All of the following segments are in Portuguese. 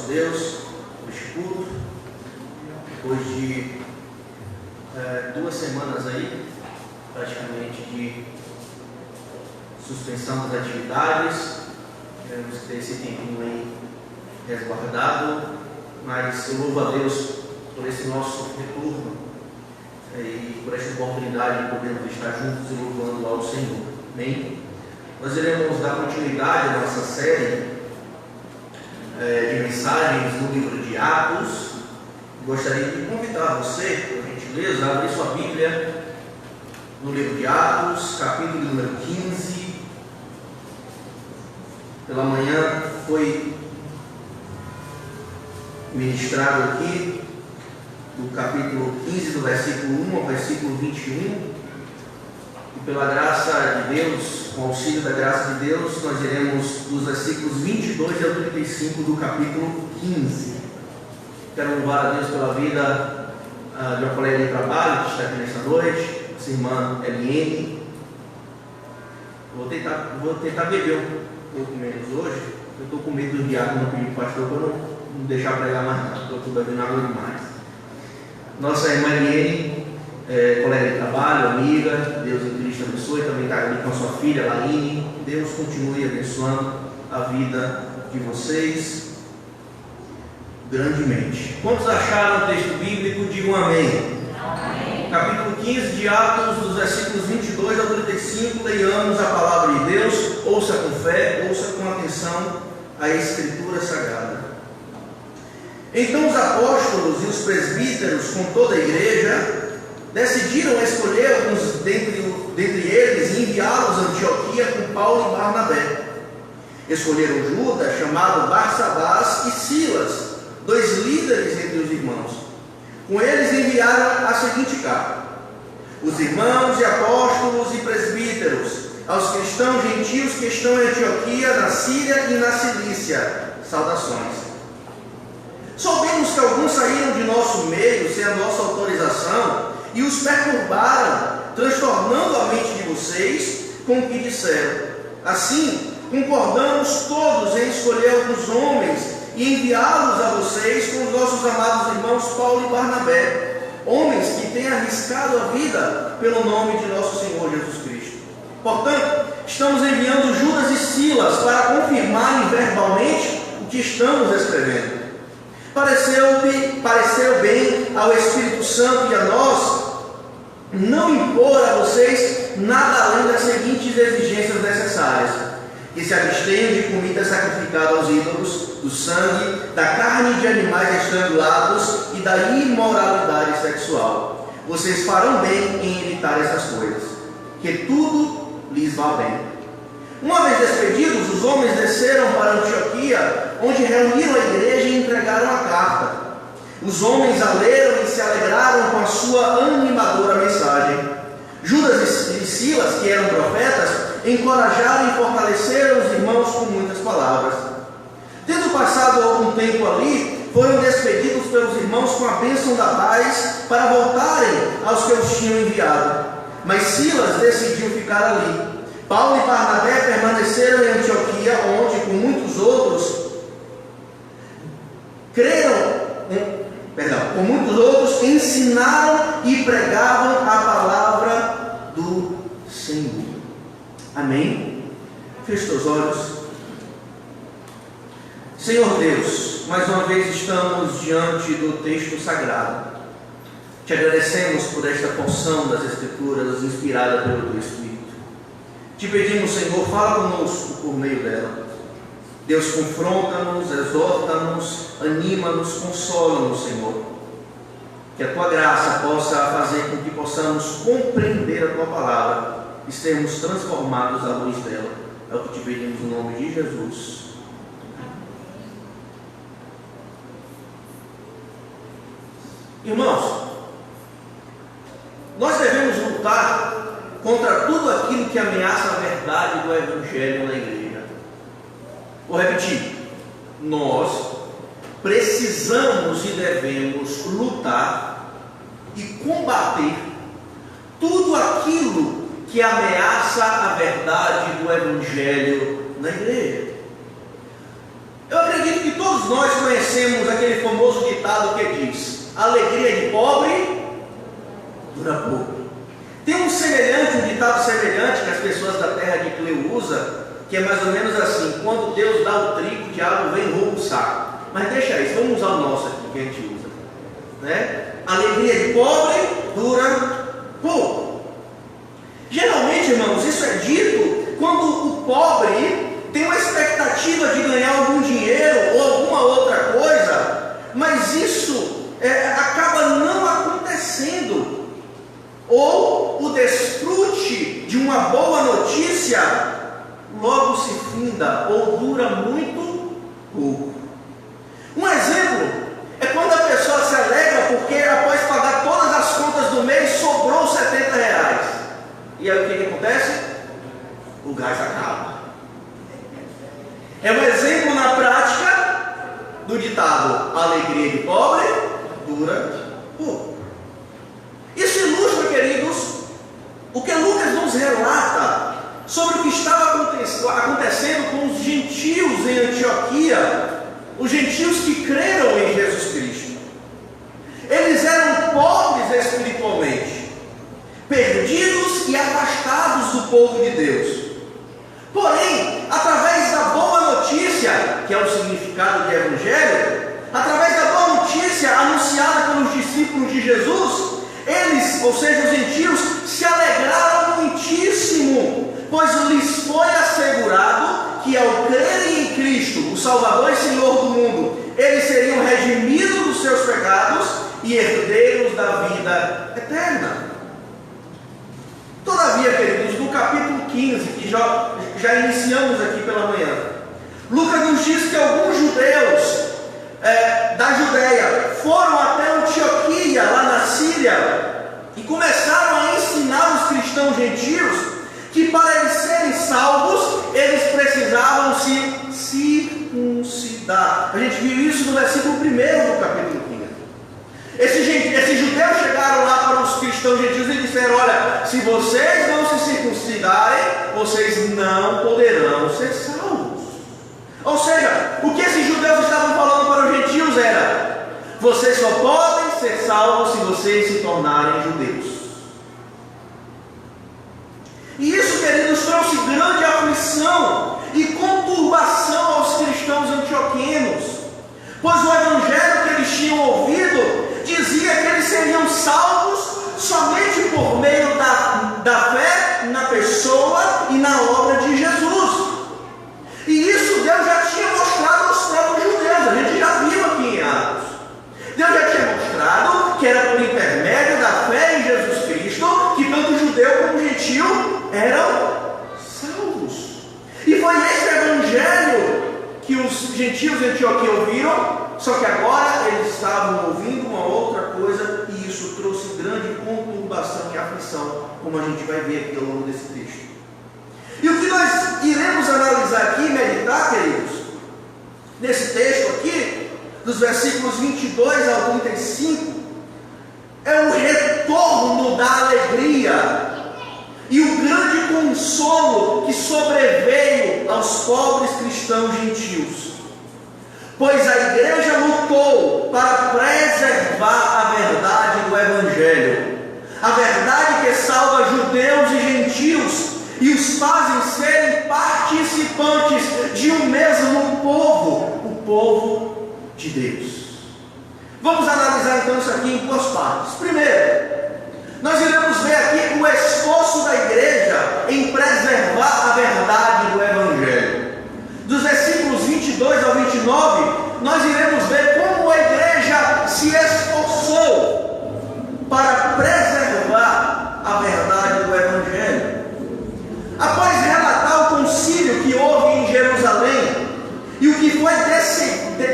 nosso Deus por este culto. Depois de 2 semanas aí, praticamente, de suspensão das atividades, queremos ter esse tempinho aí resguardado, mas eu louvo a Deus por esse nosso retorno e por esta oportunidade de podermos estar juntos e louvando ao Senhor. Amém? Nós iremos dar continuidade à nossa série de mensagens no livro de Atos. Gostaria de convidar você, por gentileza, a abrir sua Bíblia no livro de Atos, capítulo número 15. Pela manhã foi ministrado aqui do capítulo 15, do versículo 1 ao versículo 21. E pela graça de Deus, com o auxílio da graça de Deus, nós iremos dos versículos 22 ao 35 do capítulo 15. Quero louvar a Deus pela vida de uma colega de trabalho que está aqui nesta noite, nossa irmã Eliane. Vou tentar beber um pouco menos hoje. Eu estou com medo do diácono não pedir para o pastor para não deixar pregar mais nada, porque eu estou bebendo água demais. Nossa irmã Eliane, colega de trabalho, amiga, Deus em Cristo abençoe, também está ali com a sua filha Laine. Deus continue abençoando a vida de vocês grandemente. Quantos acharam o texto bíblico? Digam amém. Amém. Capítulo 15 de Atos, dos versículos 22 ao 35, leiamos a palavra de Deus. Ouça com fé, ouça com atenção a Escritura Sagrada. Então os apóstolos e os presbíteros, com toda a igreja, decidiram escolher alguns dentre eles e enviá-los a Antioquia com Paulo e Barnabé. Escolheram Judas, chamado Barsabás, e Silas, 2 líderes entre os irmãos. Com eles enviaram a seguinte carta: os irmãos e apóstolos e presbíteros, aos cristãos gentios que estão em Antioquia, na Síria e na Cilícia, saudações. Soubemos que alguns saíram de nosso meio sem a nossa autorização e os perturbaram, transtornando a mente de vocês com o que disseram. Assim, concordamos todos em escolher alguns homens e enviá-los a vocês com os nossos amados irmãos Paulo e Barnabé, homens que têm arriscado a vida pelo nome de nosso Senhor Jesus Cristo. Portanto, estamos enviando Judas e Silas para confirmarem verbalmente o que estamos escrevendo. Pareceu bem ao Espírito Santo e a nós não impor a vocês nada além das seguintes exigências necessárias: que se abstenham de comida sacrificada aos ídolos, do sangue, da carne de animais estrangulados e da imoralidade sexual. Vocês farão bem em evitar essas coisas, que tudo lhes vá bem. Uma vez despedidos, os homens desceram para Antioquia, onde reuniram a igreja e entregaram a carta. Os homens a leram e se alegraram com a sua animadora mensagem. Judas e Silas, que eram profetas, encorajaram e fortaleceram os irmãos com muitas palavras. Tendo passado algum tempo ali, foram despedidos pelos irmãos com a bênção da paz para voltarem aos que os tinham enviado. Mas Silas decidiu ficar ali. Paulo e Barnabé permaneceram em Antioquia, onde com muitos outros ensinaram e pregavam a palavra do Senhor. Amém? Feche seus olhos. Senhor Deus, mais uma vez estamos diante do texto sagrado. Te agradecemos por esta porção das Escrituras inspirada pelo Teu Espírito. Te pedimos, Senhor, fala conosco por meio dela. Deus, confronta-nos, exorta-nos, anima-nos, consola-nos, Senhor. Que a Tua graça possa fazer com que possamos compreender a Tua palavra e sermos transformados à luz dela. É o que te pedimos no nome de Jesus. Irmãos, nós devemos lutar contra tudo aquilo que ameaça a verdade do Evangelho na igreja. Vou repetir: nós precisamos e devemos lutar e combater tudo aquilo que ameaça a verdade do Evangelho na igreja. Eu acredito que todos nós conhecemos dura pouco. Tem um ditado semelhante que as pessoas da terra de Cleu usam, que é mais ou menos assim: quando Deus dá o trigo, o diabo vem e rouba o saco. Mas deixa isso, vamos usar o nosso aqui que a gente usa, né? Alegria de pobre dura pouco. Geralmente, irmãos, isso é dito quando o pobre tem uma expectativa de ganhar algum dinheiro ou alguma outra coisa, mas isso acaba não acontecendo. Ou o desfrute de uma boa notícia logo se finda ou dura muito pouco. Um exemplo é quando a pessoa se alegra porque após pagar todas as contas do mês sobrou R$70. E aí o que acontece? O gás acaba. É um exemplo na prática do ditado: a alegria de pobre dura pouco. Isso ilustra, queridos, o que Lucas nos relata sobre o que estava acontecendo com os gentios em Antioquia, os gentios que creram em Jesus Cristo. Eles eram pobres espiritualmente, perdidos e afastados do povo de Deus. Porém, através da boa notícia, que é o significado de evangelho, através da boa notícia anunciada pelos discípulos de Jesus, eles, ou seja, os gentios, se alegraram muitíssimo, pois lhes foi assegurado que ao crerem em Cristo, o Salvador e Senhor do mundo, eles seriam redimidos dos seus pecados e herdeiros da vida eterna. Todavia, queridos, no capítulo 15, que já iniciamos aqui pela manhã, Lucas nos diz que alguns judeus da Judéia foram até Antioquia, lá na Síria, e começaram a ensinar os cristãos gentios que para eles serem salvos, eles precisavam se circuncidar. A gente viu isso no versículo 1 do capítulo 15. Esses judeus chegaram lá para os cristãos gentios e disseram: olha, se vocês não se circuncidarem, vocês não poderão ser salvos. Ou seja, o que esses judeus estavam falando para os gentios era: vocês só podem ser salvos se vocês se tornarem judeus. E isso, queridos, trouxe grande aflição e conturbação aos cristãos antioquinos, pois o evangelho que eles tinham ouvido dizia que eles seriam salvos somente por meio da fé na pessoa e na obra de Jesus. E isso Deus já tinha mostrado aos próprios judeus. A gente já viu aqui em Atos. Deus já tinha mostrado que era por intermédio da fé em Jesus Cristo que tanto judeu como gentil eram salvos. E foi esse evangelho que os gentios de Antioquia ouviram, só que agora eles estavam ouvindo uma outra coisa, e isso trouxe grande conturbação e aflição, como a gente vai ver aqui ao longo desse texto. E o que nós iremos analisar aqui, meditar, queridos, nesse texto aqui, dos versículos 22 ao 35, é o retorno da alegria e o grande consolo que sobreveio aos pobres cristãos gentios. Pois a igreja lutou para preservar a verdade do Evangelho, a verdade que salva judeus e gentios e os fazem serem participantes de um mesmo povo, o povo de Deus. Vamos analisar então isso aqui em duas partes. Primeiro, nós iremos ver aqui o esforço da igreja em preservar a verdade do Evangelho. Dos versículos 22 ao 29, nós iremos ver como a igreja se esforçou para preservar a verdade do Evangelho. Após relatar o concílio que houve em Jerusalém e o que foi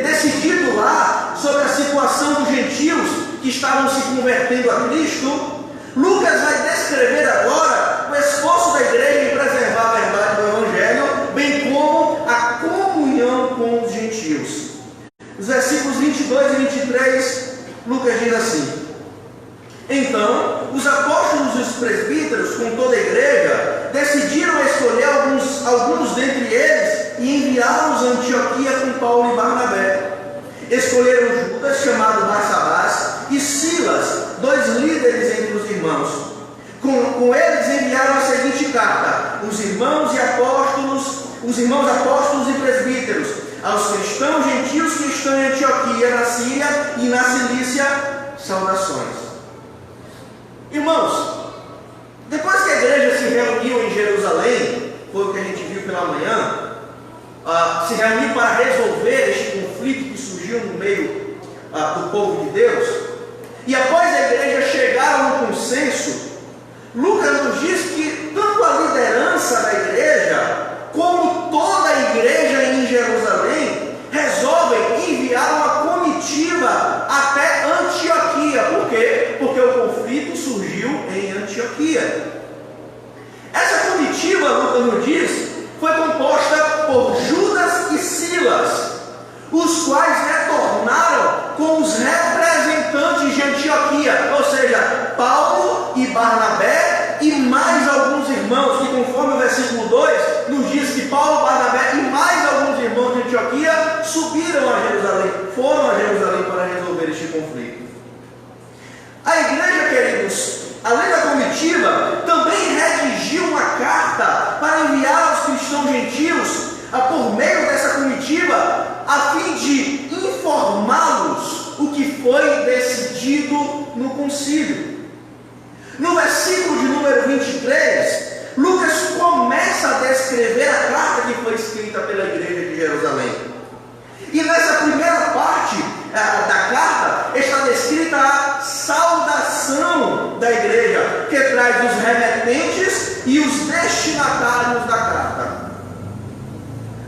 decidido lá sobre a situação dos gentios que estavam se convertendo a Cristo, Lucas vai descrever agora o esforço da igreja em preservar a verdade do Evangelho, bem como a comunhão com os gentios. Os versículos 22 e 23, Lucas diz assim: então, os apóstolos e os presbíteros, com toda a igreja, decidiram escolher alguns dentre eles e enviá-los a Antioquia com Paulo e Barnabé. Escolheram Judas, chamado Barsabás, e Silas, dois líderes entre os irmãos irmãos. Com eles enviaram a seguinte carta: os irmãos apóstolos e presbíteros, aos cristãos gentios que estão em Antioquia, na Síria e na Cilícia, saudações. Irmãos, depois que a igreja se reuniu em Jerusalém, foi o que a gente viu pela manhã, se reuniu para resolver este conflito que surgiu no meio do povo de Deus, e após a igreja chegar a um consenso, Lucas nos diz que tanto a liderança da igreja, como toda a igreja em Jerusalém, resolvem enviar uma comitiva até Antioquia. Por quê? Porque o conflito surgiu em Antioquia. Essa comitiva, Lucas nos diz, foi composta por Judas e Silas, os quais retornaram com os representantes de Antioquia, ou seja, Paulo e Barnabé e mais alguns irmãos, que conforme o versículo 2 nos diz que Paulo, Barnabé e mais alguns irmãos de Antioquia subiram a Jerusalém, foram a Jerusalém para resolver este conflito. A igreja, queridos, além da comitiva, também redigiu uma carta para enviar aos cristãos gentios, por meio dessa comitiva, a fim de informá-los o que foi decidido no concílio. No versículo de número 23, Lucas começa a descrever a carta que foi escrita pela igreja de Jerusalém. E nessa primeira parte da carta está descrita a saudação da igreja, que traz os remetentes e os destinatários da carta.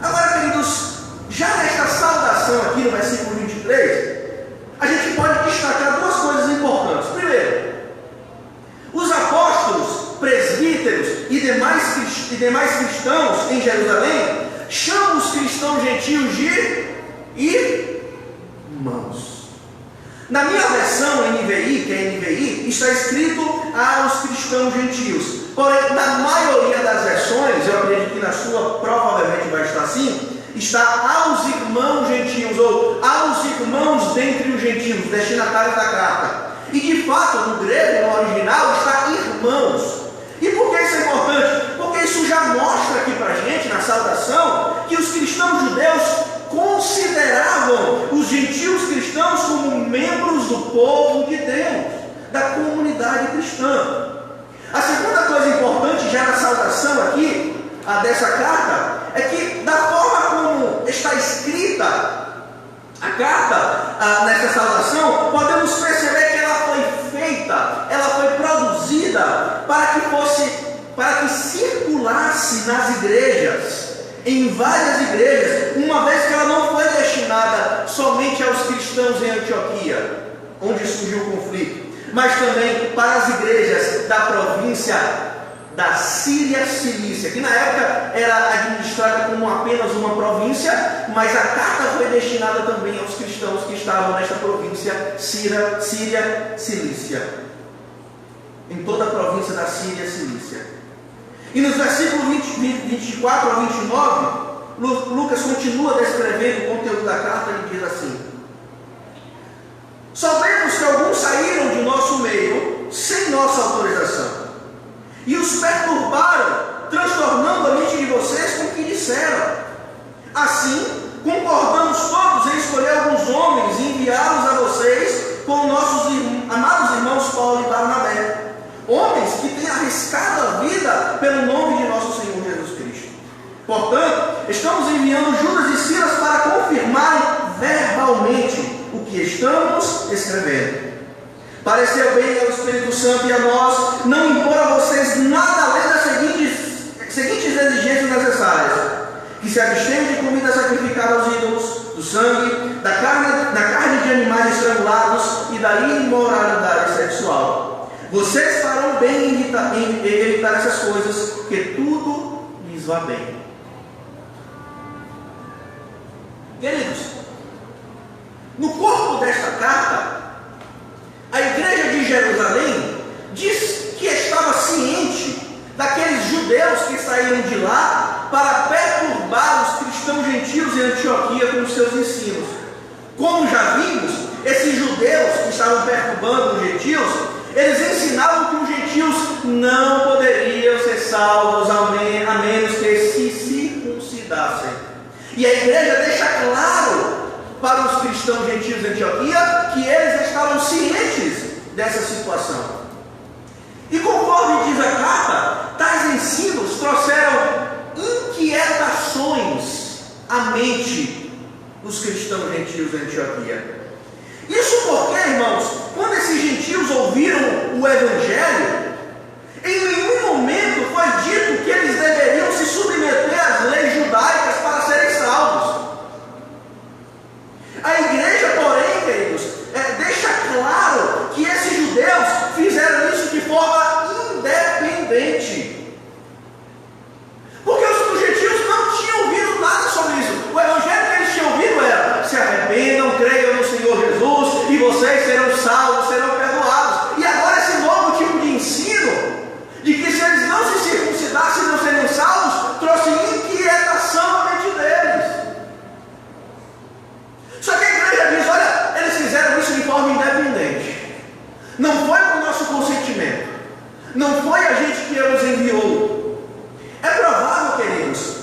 Agora, queridos, já nesta saudação aqui no versículo 23, a gente pode destacar duas coisas importantes. Primeiro, os apóstolos, presbíteros e demais cristãos em Jerusalém chamam os cristãos gentios de irmãos. Na minha versão NVI, que é NVI, está escrito aos cristãos gentios. Porém, na maioria das versões, eu acredito que na sua provavelmente vai estar assim, está aos irmãos gentios, ou aos irmãos dentre os gentios, destinatários da carta. E de fato, no grego, no original, está irmãos. E por que isso é importante? Porque isso já mostra aqui para a gente, na saudação, que os cristãos judeus consideravam os gentios cristãos como membros do povo de Deus, da comunidade cristã. A segunda coisa importante já na saudação aqui, dessa carta, é que da forma como está escrita a carta nessa saudação, podemos perceber que ela foi feita, ela foi produzida para que circulasse nas igrejas, em várias igrejas, uma vez que ela não foi destinada somente aos cristãos em Antioquia, onde surgiu o conflito, mas também para as igrejas da província da Síria Cilícia, que na época era administrada como apenas uma província, mas a carta foi destinada também aos cristãos que estavam nesta província Síria Cilícia, em toda a província da Síria Cilícia. E nos versículos 24 a 29, Lucas continua descrevendo o conteúdo da carta e diz assim: sabemos que alguns saíram de nosso meio sem nossa autorização e os perturbaram, transtornando a mente de vocês com o que disseram. Assim, concordamos todos em escolher alguns homens e enviá-los a vocês com nossos amados irmãos Paulo e Barnabé, homens que têm arriscado a vida pelo nome de nosso Senhor Jesus Cristo. Portanto, estamos enviando Judas e Silas para confirmarem verbalmente o que estamos escrevendo. Pareceu bem ao Espírito Santo e a nós não impor a vocês nada além das seguintes exigências necessárias: que se abstenham de comida sacrificada aos ídolos, do sangue, da carne de animais estrangulados e da imoralidade sexual. Vocês farão bem em evitar essas coisas, porque tudo lhes vá bem. Queridos, no corpo desta carta, a igreja de Jerusalém diz que estava ciente daqueles judeus que saíram de lá para perturbar os cristãos gentios em Antioquia com os seus ensinos. Como já vimos, esses judeus que estavam perturbando os gentios, eles ensinavam que os não poderiam ser salvos a menos que se circuncidassem. E a igreja deixa claro para os cristãos gentios de Antioquia que eles estavam cientes dessa situação. E conforme diz a carta, tais ensinos trouxeram inquietações à mente dos cristãos gentios de Antioquia. Isso porque, irmãos, quando esses gentios ouviram o Evangelho, em nenhum momento foi dito que eles deveriam se submeter às leis judaicas para serem salvos. A igreja, porém, queridos, deixa claro que esses judeus fizeram isso de forma independente. Porque os gentios não tinham ouvido nada sobre isso. O evangelho que eles tinham ouvido era: se arrependam, creiam no Senhor Jesus e vocês serão salvos, serão perdoados. E agora esse novo tipo de ensino, de que se eles não se circuncidassem não seriam salvos, trouxe inquietação à mente deles. Só que a igreja diz: olha, eles fizeram isso de forma independente. Não foi com o nosso consentimento. Não foi a gente que os enviou. É provável, queridos,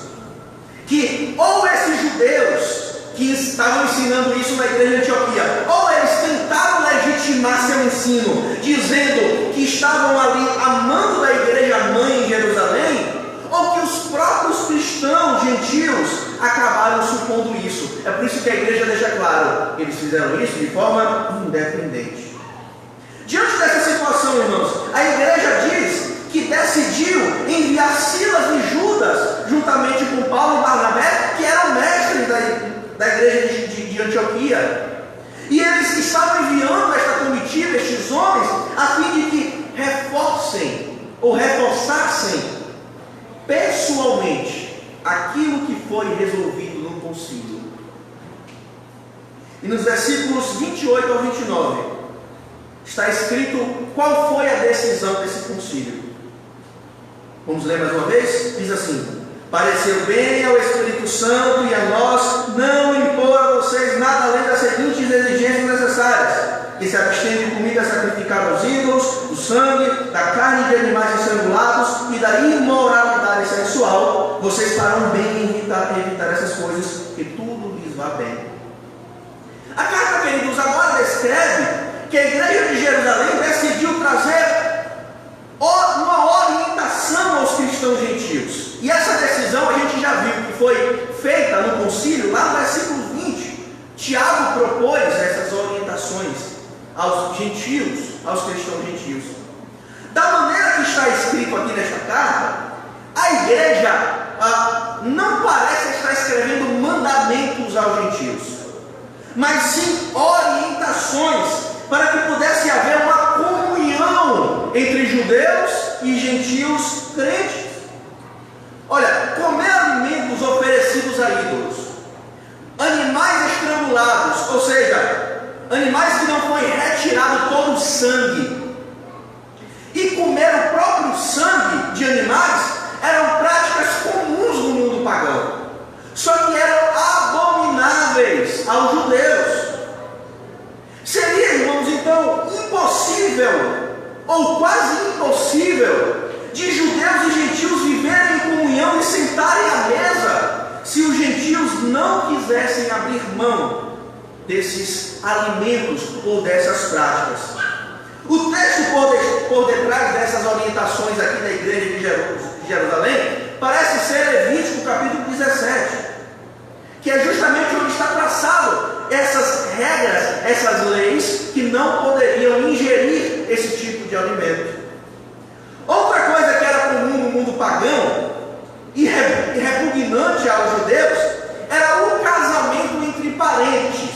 que ou esses judeus que estavam ensinando isso na igreja de Antioquia, ou eles tentaram legitimar seu ensino, dizendo que estavam ali amando da igreja mãe em Jerusalém, ou que os próprios cristãos gentios acabaram supondo isso. É por isso que a igreja deixa claro: eles fizeram isso de forma independente. Diante dessa situação, irmãos, a igreja diz que decidiu enviar Silas e Judas, juntamente com Paulo e Barnabé, que eram mestres da igreja de Antioquia. E eles estavam enviando esta comitiva, estes homens, a fim de que reforçassem pessoalmente aquilo que foi resolvido no concílio. E nos versículos 28 ao 29, está escrito qual foi a decisão desse concílio. Vamos ler mais uma vez? Diz assim: pareceu bem ao Espírito Santo e a nós não impor a vocês nada além das seguintes exigências necessárias: que se abstêm de comida sacrificada aos ídolos, do sangue, da carne de animais estrangulados e da imoralidade sexual. Vocês farão bem em evitar essas coisas, que tudo lhes vá bem. A carta, queridos, agora descreve que a igreja de Jerusalém decidiu trazer uma orientação aos cristãos gentios. E essa decisão a gente já viu que foi feita no concílio, lá no versículo 20. Tiago propôs essas orientações aos gentios, aos cristãos gentios. Da maneira que está escrito aqui nesta carta, a igreja não parece estar escrevendo mandamentos aos gentios, mas sim orientações para que pudesse haver uma comunhão entre judeus e gentios crentes. Olha, comer alimentos oferecidos a ídolos, animais estrangulados, ou seja, animais que não foi retirado todo o sangue, e comer o próprio sangue de animais, eram práticas comuns no mundo pagão, só que eram abomináveis aos judeus. Seria, irmãos, então impossível, ou quase impossível, de judeus e gentios viverem em comunhão e sentarem à mesa, se os gentios não quisessem abrir mão desses alimentos ou dessas práticas. O texto por detrás dessas orientações aqui da igreja de Jerusalém parece ser Levítico capítulo 17, que é justamente onde está traçado essas regras, essas leis que não poderiam ingerir esse tipo de alimento. Outra coisa que era comum no mundo pagão e repugnante aos judeus era o casamento entre parentes.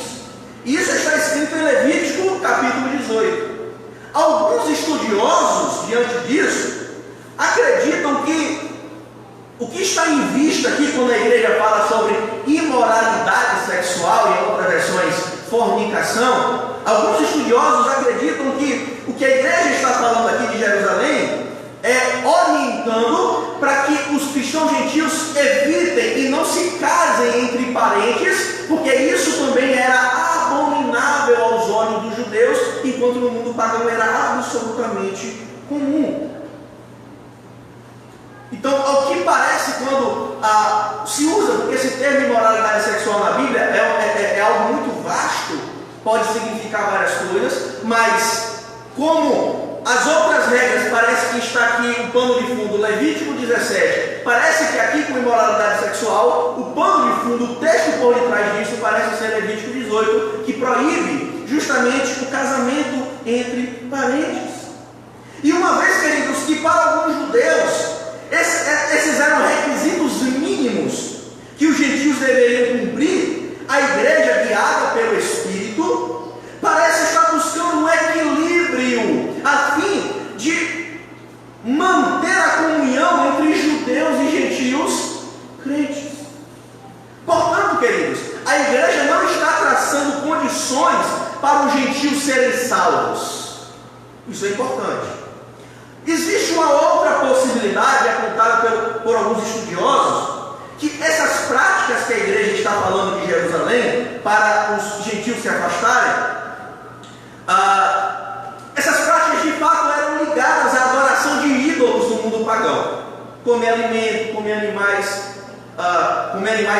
Isso está escrito em Levítico capítulo 18. Alguns estudiosos, diante disso, acreditam que o que está em vista aqui quando a igreja fala sobre imoralidade sexual e em outras versões fornicação, alguns estudiosos acreditam que o que a igreja está falando aqui de Jerusalém é orientando para que os cristãos gentios evitem e não se casem entre parentes, porque isso também era abominável aos olhos dos judeus, enquanto no mundo pagão era absolutamente comum. quando se usa, porque esse termo imoralidade sexual na Bíblia é algo muito vasto, pode significar várias coisas, mas como as outras regras, parece que está aqui o pano de fundo, Levítico 17, parece que aqui com imoralidade sexual, o pano de fundo, o texto por detrás disso, parece ser Levítico 18, que proíbe justamente o casamento entre parentes. E uma vez, queridos, que para alguns judeus, esses eram requisitos mínimos que os gentios deveriam cumprir, a igreja, guiada pelo Espírito, parece estar buscando um equilíbrio a fim de manter a comunhão entre judeus e gentios crentes. Portanto, queridos, a igreja não está traçando condições para os gentios serem salvos. Isso é importante. Existe uma outra possibilidade apontada por alguns estudiosos, que essas práticas que a igreja está falando de Jerusalém, para os gentios se afastarem, essas práticas de fato eram ligadas à adoração de ídolos no mundo pagão. Comer alimento, comer animais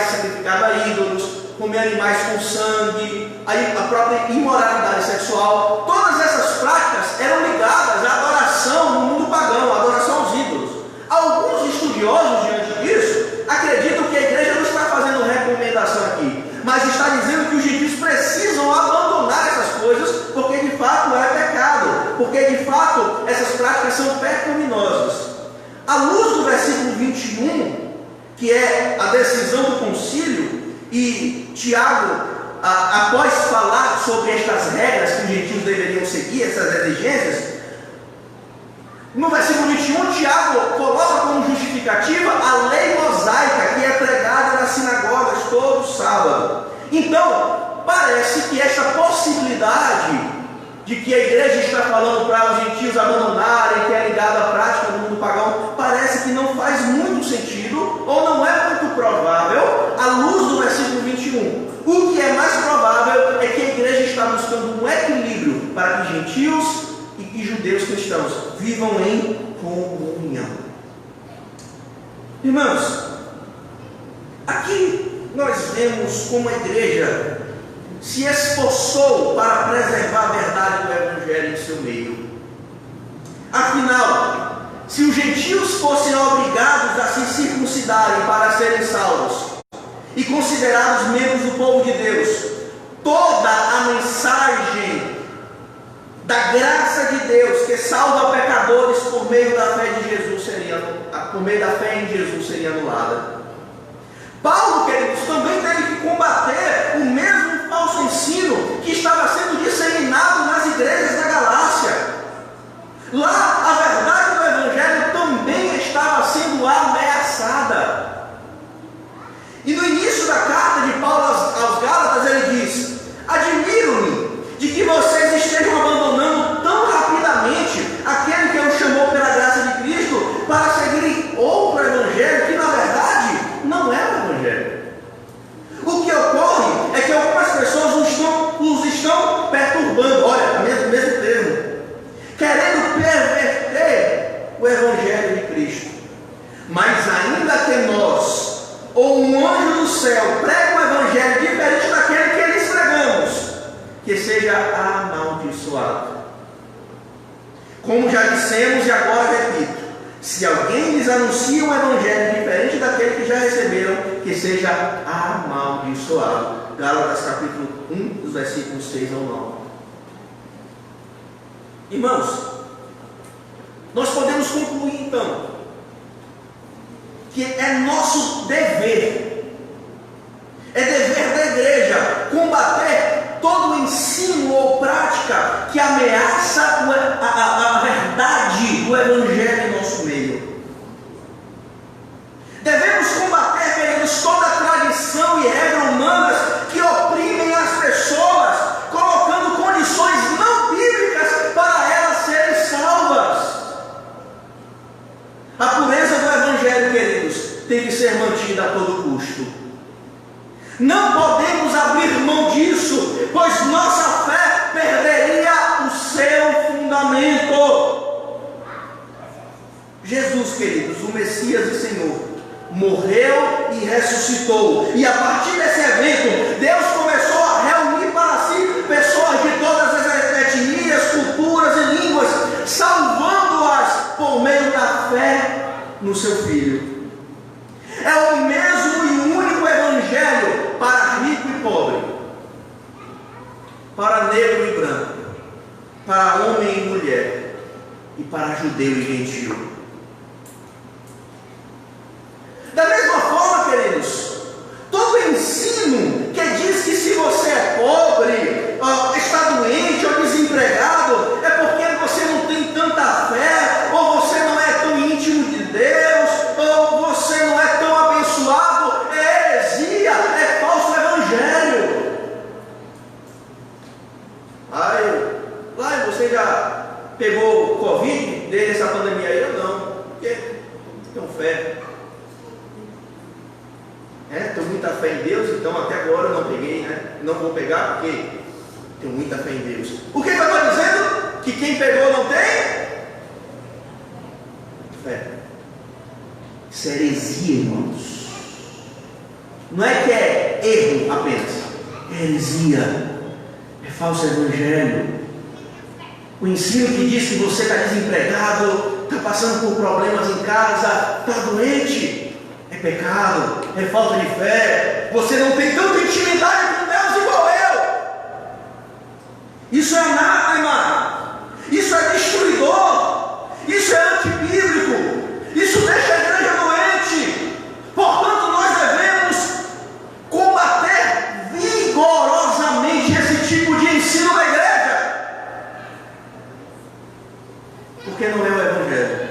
sacrificados a ídolos, comer animais com sangue, a própria imoralidade sexual. Todas essas práticas eram ligadas à adoração no mundo pagão, à adoração aos ídolos. Alguns estudiosos, diante disso, acreditam que a igreja não está fazendo recomendação aqui, mas está dizendo que os gentios precisam abandonar essas coisas, porque de fato é pecado, porque de fato essas práticas são pecaminosas. À luz do versículo 21, que é a decisão do concílio, e Tiago, após falar sobre estas regras que os gentios deveriam seguir, essas exigências, no versículo 21, Tiago coloca como justificativa a lei mosaica que é pregada nas sinagogas todo sábado. Então, parece que esta possibilidade de que a igreja está falando para os gentios abandonarem, que é ligada à prática do mundo pagão, parece que não faz muito sentido, ou não é muito provável, à luz do versículo 21. O que é mais provável é que a igreja está buscando um equilíbrio para que gentios e judeus cristãos vivam em comunhão. Irmãos, aqui nós vemos como a igreja se esforçou para preservar a verdade do Evangelho em seu meio. Afinal, se os gentios fossem obrigados a se circuncidarem para serem salvos e considerados membros do povo de Deus, toda a mensagem da graça de Deus que salva pecadores por meio da fé de Jesus seria anulada. Paulo, queridos, também teve que combater o mesmo falso ensino que estava sendo disseminado nas igrejas da Galácia. Lá, a verdade do Evangelho também estava sendo ameaçada. E no início da carta de Paulo aos Gálatas, ele diz: admiro-me de que vocês estejam abandonando tão rapidamente aquele que os chamou pela graça de Cristo para seguirem outro Evangelho que, na verdade, não é o Evangelho. O que ocorre é que algumas pessoas os estão perturbando, olha, mesmo termo, querendo perverter o Evangelho de Cristo. Mas ainda que nós, ou um anjo do céu, pregue um Evangelho diferente daquele que eles pregamos, que seja amaldiçoado. Como já dissemos e agora repito, se alguém lhes anuncia um Evangelho diferente daquele que já receberam, que seja amaldiçoado. Gálatas capítulo 1, dos versículos 6 ao 9. Irmãos, nós podemos concluir então que é nosso dever, é dever da igreja combater todo o ensino ou prática que ameaça a verdade do Evangelho em nosso meio. Devemos combater, queridos, toda a tradição e regra humanas que oprimem as pessoas, colocando condições não bíblicas para elas serem salvas. A pureza do Evangelho, queridos, tem que ser mantida a todo custo. Não podemos abrir mão disso, pois nossa fé perderia o seu fundamento. Jesus, queridos, o Messias e Senhor, morreu e ressuscitou. E a partir desse evento, Deus começou a reunir para si pessoas de todas as etnias, culturas e línguas, salvando-as por meio da fé no seu Filho. É o mesmo e único evangelho para rico e pobre, para negro e branco, para homem e mulher, e para judeu e gentio. Da mesma forma, queridos, todo ensino que diz que se você é pobre, está doente ou desempregado, é porque você não tem tanta fé, ou você não é tão íntimo de Deus, ou você não é tão abençoado, é heresia, é falso evangelho. Você já pegou Covid desde essa pandemia aí? Eu não, porque tenho fé. Tenho muita fé em Deus, então até agora eu não peguei, né? Não vou pegar porque tenho muita fé em Deus. O que eu estou dizendo? Que quem pegou não tem fé. Isso é heresia, irmãos. Não é que é erro apenas, é heresia, é falso evangelho. O ensino que diz que você está desempregado, está passando por problemas em casa, está doente, é pecado, é falta de fé. Você não tem tanta intimidade com Deus igual eu. Isso é anátema, isso é destruidor, isso é antibíblico, isso deixa a igreja doente. Portanto, nós devemos combater vigorosamente esse tipo de ensino na igreja. Porque não é o evangelho.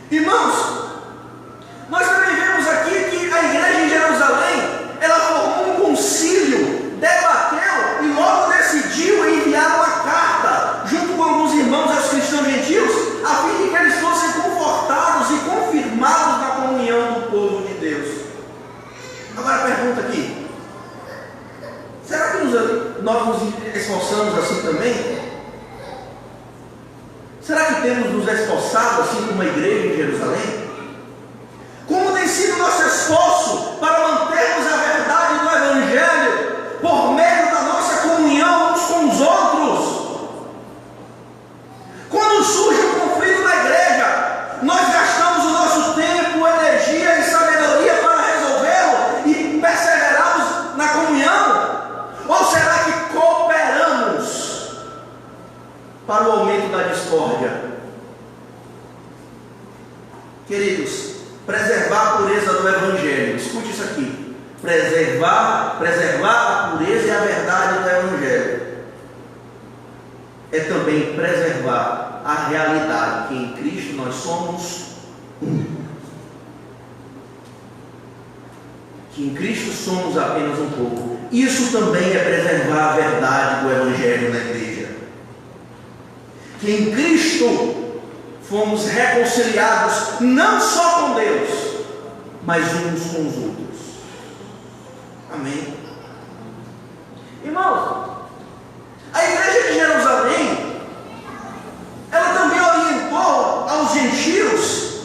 Irmãos, nós também vemos aqui que a igreja em Jerusalém, ela formou um concílio, debateu e logo decidiu enviar uma carta junto com alguns irmãos aos cristãos gentios, a fim de que eles fossem confortados e confirmados na comunhão do povo de Deus. Agora pergunta aqui, será que nós nos esforçamos assim também? Será que temos nos esforçado assim como a igreja em Jerusalém? Como tem sido nosso esforço para mantermos a verdade do evangelho por meio da nossa comunhão uns com os outros? Quando surge um conflito na igreja, nós gastamos o nosso tempo, energia e sabedoria para resolvê-lo e perseveramos na comunhão? Ou será que cooperamos para o aumento da discórdia? Queridos, preservar a pureza do evangelho, escute isso aqui, preservar a pureza e a verdade do evangelho é também preservar a realidade que em Cristo nós somos um, que em Cristo somos apenas um povo. Isso também é preservar a verdade do evangelho na igreja, que em Cristo fomos reconciliados não só com Deus, mas uns com os outros. Amém? Irmãos, a igreja de Jerusalém, ela também orientou aos gentios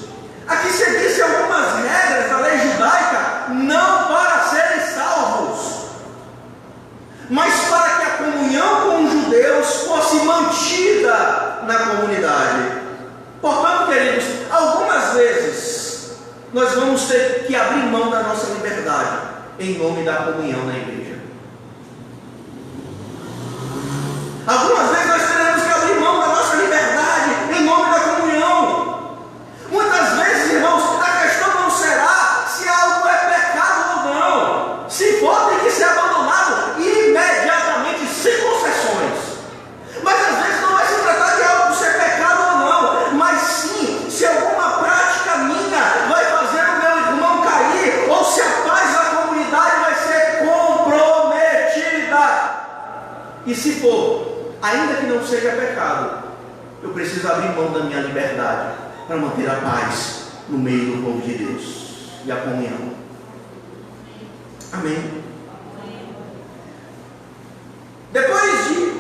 a que seguissem algumas regras da lei judaica, não para serem salvos, mas para que a comunhão com os judeus fosse mantida na comunidade. Portanto, queridos, algumas vezes nós vamos ter que abrir mão da nossa liberdade em nome da comunhão na igreja. Algumas vezes nós teremos que abrir mão da nossa liberdade em nome da comunhão. Muitas vezes, irmãos, a questão não será se algo é pecado ou não. Se for, tem que ser abandonado imediatamente, sem concessões. Mas às vezes não vai se tratar de algo ser pecado ou não, mas sim se alguma prática minha vai fazer o meu irmão cair, ou se a paz da comunidade vai ser comprometida. E se for, ainda que não seja pecado, eu preciso abrir mão da minha liberdade para manter a paz no meio do povo de Deus e a comunhão. Amém? Depois de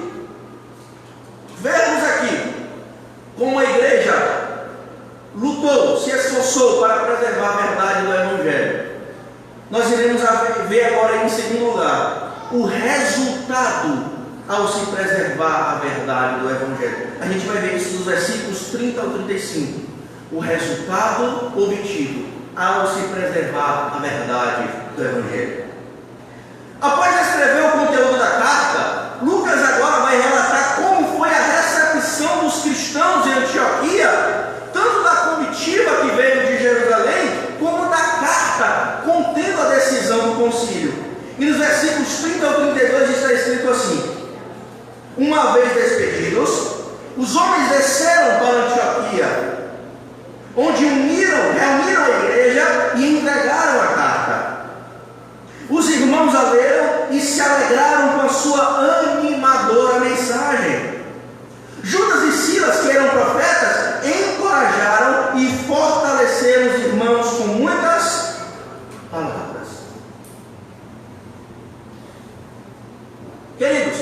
vermos aqui como a igreja lutou, se esforçou para preservar iremos ver agora em segundo lugar o resultado ao se preservar a verdade do Evangelho. A gente vai ver isso nos versículos 30 ao 35. O resultado obtido ao se preservar a verdade do Evangelho. Após descrever o conteúdo da carta, Lucas agora vai relatar como foi a recepção dos cristãos em Antioquia, tanto da comitiva que veio de Jerusalém, como da carta contendo a decisão do concílio. E nos versículos 30 ao 32 está escrito assim: uma vez despedidos, os homens desceram para Antioquia, onde reuniram a igreja e entregaram a carta. Os irmãos a leram e se alegraram com a sua animadora mensagem. Judas e Silas, que eram profetas, encorajaram e fortaleceram os irmãos com muitas palavras. Queridos,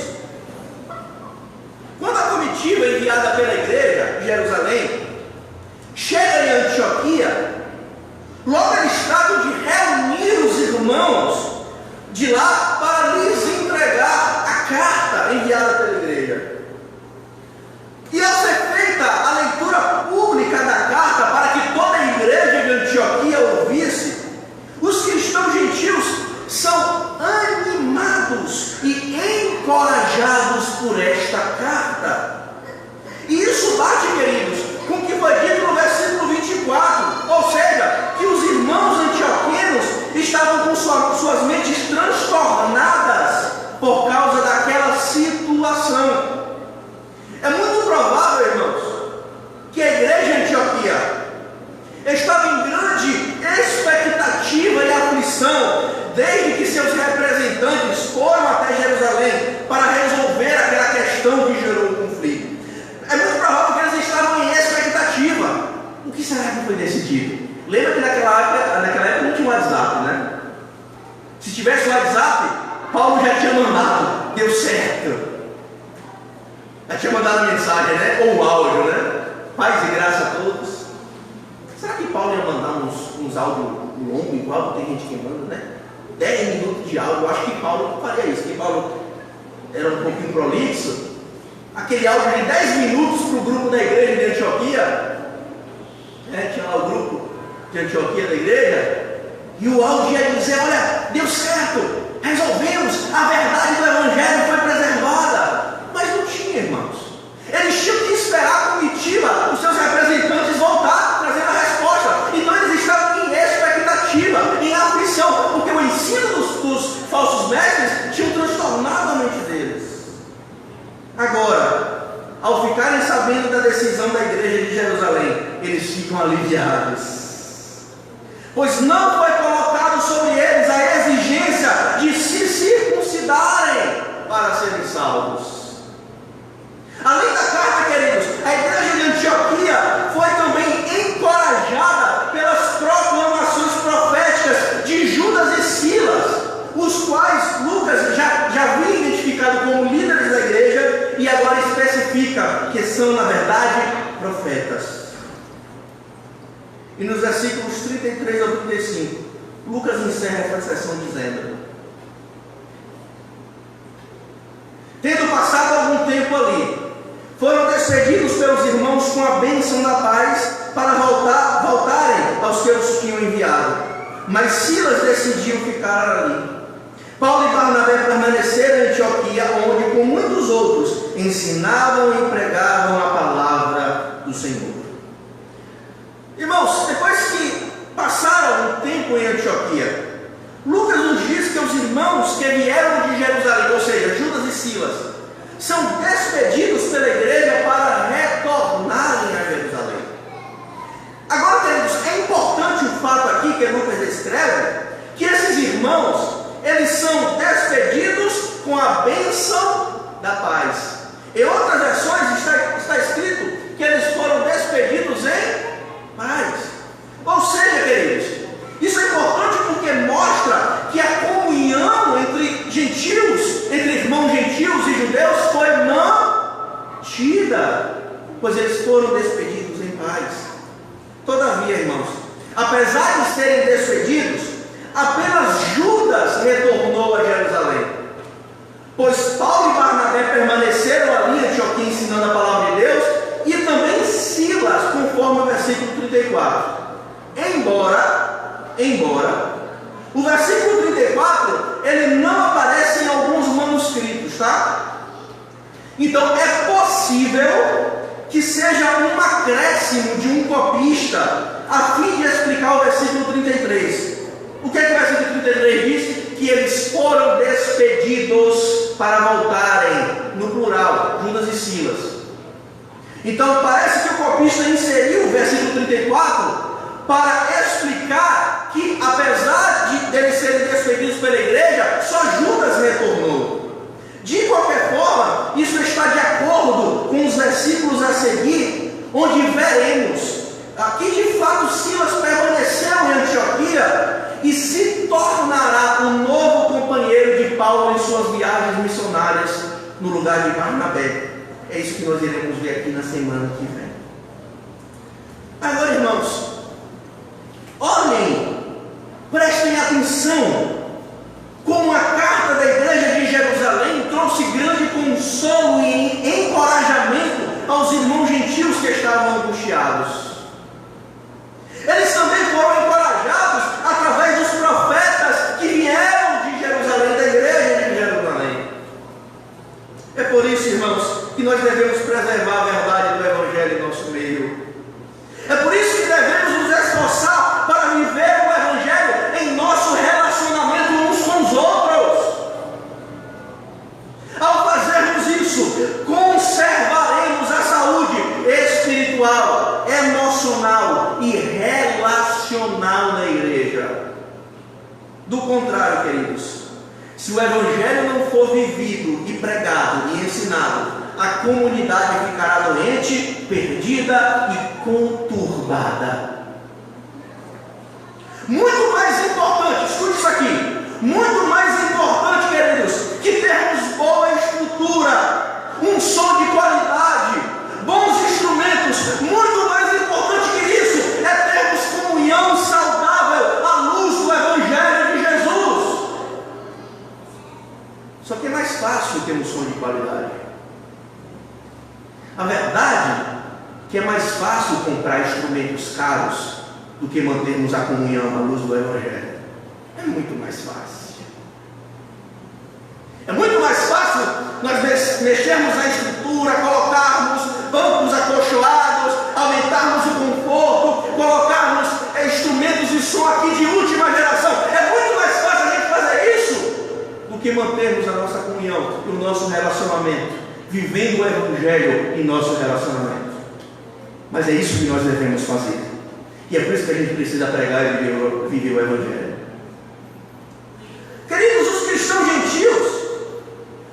quando a comitiva enviada pela igreja de Jerusalém chega em Antioquia, logo eles tratam de reunir os irmãos de lá para lhes entregar a carta enviada pela igreja. E ao ser feita a leitura pública da carta para que toda a igreja de Antioquia ouvisse, os cristãos gentios são animados e encorajados por esta carta. E isso bate, queridos, com o que foi dito no versículo 24, ou seja, que os irmãos antioquinos estavam com suas mentes transtornadas por causa daquela situação. É muito provável, irmãos, que a igreja de Antioquia estava em grande expectativa e aflição desde que seus representantes foram até Jerusalém para resolver aquela questão que gerou o conflito. É muito provável que eles estavam em expectativa. O que será que foi decidido? Lembra que naquela época não tinha WhatsApp, né? Se tivesse WhatsApp, Paulo já tinha mandado, deu certo. Já tinha mandado a mensagem, né? Ou um áudio, né? Paz e graça a todos. Será que Paulo ia mandar uns áudios longos, igual tem gente que manda, né? 10 minutos de áudio. Eu acho que Paulo faria isso, porque Paulo era um pouquinho prolixo. Aquele áudio de 10 minutos para o grupo da igreja de Antioquia, né? Tinha lá o grupo de Antioquia da igreja, e o áudio ia dizer: olha, deu certo, resolvemos, a verdade do Evangelho foi preservada. Mas não tinha, irmãos. Eles tinham que esperar a comitiva, os seus representantes voltar, trazendo a resposta. Então eles estavam em expectativa, em aflição, porque o ensino dos falsos mestres tinha transtornado a mente deles. Agora, ao ficarem sabendo da decisão da igreja de Jerusalém, eles ficam aliviados, pois não foi colocado sobre eles a exigência de se circuncidarem para serem salvos. Além da carta, queridos, a igreja de Antioquia foi também encorajada pelas proclamações proféticas de Judas e Silas, os quais Lucas já havia identificado como líderes da igreja e agora especifica que são, na verdade, profetas. E nos versículos 33 ao 35, Lucas encerra essa sessão dizendo: tendo passado algum tempo ali, foram despedidos pelos irmãos com a bênção da paz para voltarem aos que os tinham enviado. Mas Silas decidiu ficar ali. Paulo e Barnabé permaneceram em Antioquia, onde com muitos outros ensinavam e pregavam a palavra do Senhor. Irmãos, depois que passaram um tempo em Antioquia, Lucas nos diz que os irmãos que vieram de Jerusalém, ou seja, Judas e Silas, são despedidos pela igreja para retornarem a Jerusalém. Agora, queridos, é importante o fato aqui que Lucas descreve, que esses irmãos, eles são despedidos com a bênção da paz. Em outras versões está escrito que eles foram despedidos em paz. Ou seja, queridos, isso é importante porque mostra que a comunhão entre gentios, entre irmãos gentios e judeus foi mantida, pois eles foram despedidos em paz. Todavia, irmãos, apesar de serem despedidos, Apenas Judas retornou a Jerusalém, pois Paulo e Barnabé permaneceram ali em Antioquia ensinando a palavra de Deus, e também Silas, conforme o versículo 34. Embora o versículo 34 ele não aparece em alguns manuscritos, tá? Então é possível que seja um acréscimo de um copista a fim de explicar o versículo 33. O que é que o versículo 33 diz? Que eles foram despedidos para voltarem, no plural, Judas e Silas. Então parece que o copista inseriu o versículo 34 para explicar que, apesar de eles serem despedidos pela igreja, só Judas retornou. De qualquer forma, isso está de acordo com os versículos a seguir, onde veremos que de fato Silas permaneceu em Antioquia e se tornará o novo companheiro de Paulo em suas viagens missionárias no lugar de Barnabé. É isso que nós iremos ver aqui na semana que vem. Agora, irmãos, olhem, prestem atenção, como a carta da igreja de Jerusalém trouxe grande consolo e encorajamento aos irmãos gentios que estavam angustiados. Eles também foram encorajados através dos profetas que vieram de Jerusalém, da igreja de Jerusalém. É por isso, irmãos, que nós devemos preservar a verdade do Evangelho em nosso meio. É por isso que devemos nos esforçar para viver o Evangelho em nosso relacionamento uns com os outros. Ao fazermos isso, conservaremos a saúde espiritual, emocional e relacional da igreja. Do contrário, queridos, se o Evangelho não for vivido e pregado e ensinado, a comunidade ficará doente, perdida e conturbada. Muito mais importante, escute isso aqui, muito mais importante, queridos, que termos boa estrutura, um som de qualidade, bons instrumentos, muito mais importante que isso, é termos comunhão saudável à luz do Evangelho de Jesus. Só que é mais fácil ter um som de qualidade. A verdade é que é mais fácil comprar instrumentos caros do que mantermos a comunhão à luz do Evangelho. É muito mais fácil. É muito mais fácil nós mexermos na estrutura, colocarmos bancos acolchoados, aumentarmos o conforto, colocarmos instrumentos de som aqui de última geração. É muito mais fácil a gente fazer isso do que mantermos a nossa comunhão e o nosso relacionamento, vivendo o Evangelho em nosso relacionamento. Mas é isso que nós devemos fazer. E é por isso que a gente precisa pregar e viver o Evangelho. Queridos, os cristãos gentios,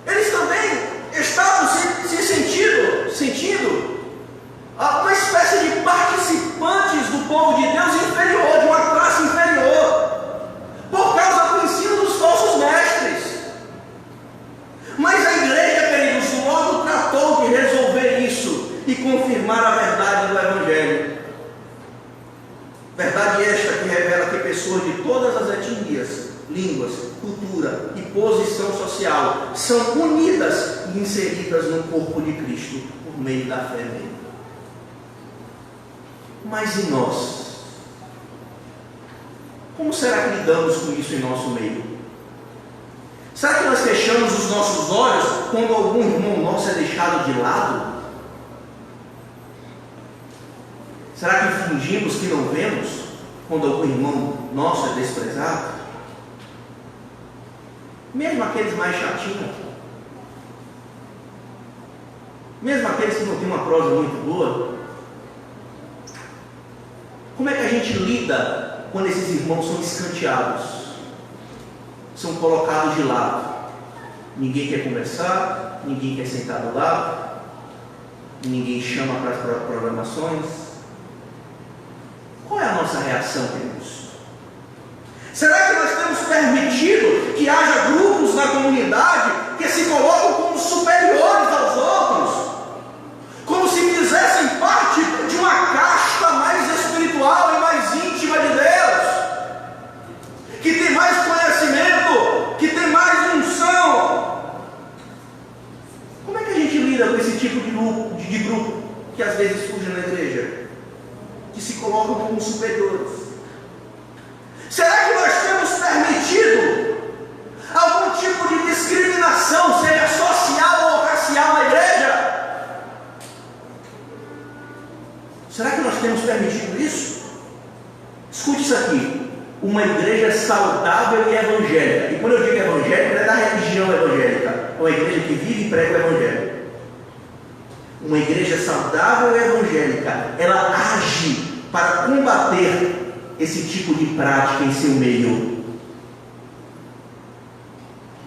eles também estavam se sentindo uma espécie de participantes do povo de Deus inferior, de uma classe inferior, por causa do ensino dos falsos mestres. Mas a igreja, queridos, logo tratou de resolver isso e confirmar a verdade do Evangelho. Verdade esta que revela que pessoas de todas as etnias, línguas, cultura e posição social são unidas e inseridas no corpo de Cristo por meio da fé nele. Mas e nós? Como será que lidamos com isso em nosso meio? Será que nós fechamos os nossos olhos quando algum irmão nosso é deixado de lado? Será que fingimos que não vemos quando algum irmão nosso é desprezado? Mesmo aqueles mais chatinhos, mesmo aqueles que não têm uma prosa muito boa, como é que a gente lida quando esses irmãos são escanteados, são colocados de lado? Ninguém quer conversar, ninguém quer sentar do lado, ninguém chama para as programações. Qual é a nossa reação, queridos? Será que nós temos permitido que haja grupos na comunidade que se colocam como superiores aos outros, como se fizessem parte de uma casta mais espiritual e mais íntima de Deus, que tem que às vezes surgem na igreja, que se colocam como superiores. Será que nós temos permitido algum tipo de discriminação, seja social ou racial, na igreja? Será que nós temos permitido isso? Escute isso aqui. Uma igreja saudável e evangélica. E quando eu digo evangélica, não é da religião evangélica. É uma igreja que vive e prega o evangelho. Uma igreja saudável e evangélica, ela age para combater esse tipo de prática em seu meio.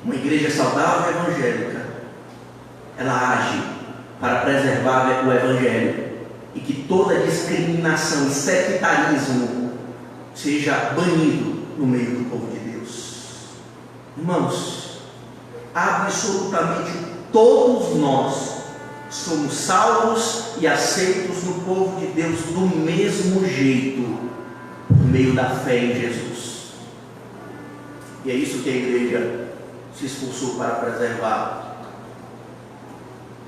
Uma igreja saudável e evangélica, ela age para preservar o evangelho e que toda discriminação e sectarismo seja banido no meio do povo de Deus. Irmãos, absolutamente todos nós somos salvos e aceitos no povo de Deus do mesmo jeito, por meio da fé em Jesus. E é isso que a igreja se esforçou para preservar.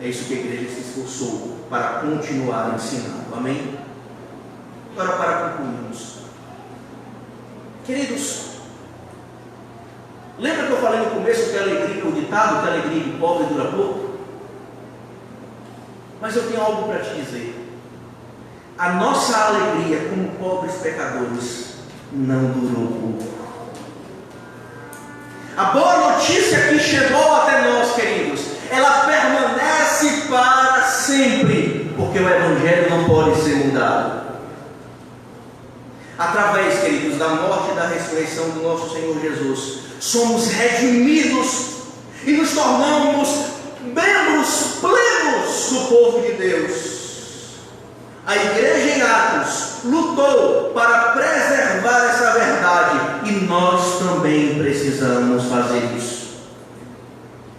É isso que a igreja se esforçou para continuar ensinando. Amém? Agora, para concluirmos, queridos, lembra que eu falei no começo que a alegria, o ditado que a alegria de pobre dura pouco? Mas eu tenho algo para te dizer. A nossa alegria como pobres pecadores não durou pouco. A boa notícia que chegou até nós, queridos, ela permanece para sempre, porque o evangelho não pode ser mudado. Através, queridos, da morte e da ressurreição do nosso Senhor Jesus, somos redimidos e nos tornamos membros plenos do povo de Deus. A igreja em Atos lutou para preservar essa verdade e nós também precisamos fazer isso.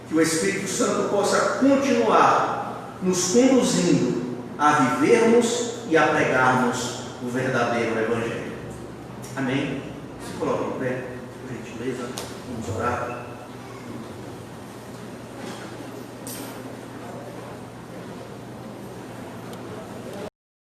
Que o Espírito Santo possa continuar nos conduzindo a vivermos e a pregarmos o verdadeiro Evangelho. Amém? Se coloque em pé, por gentileza, vamos orar.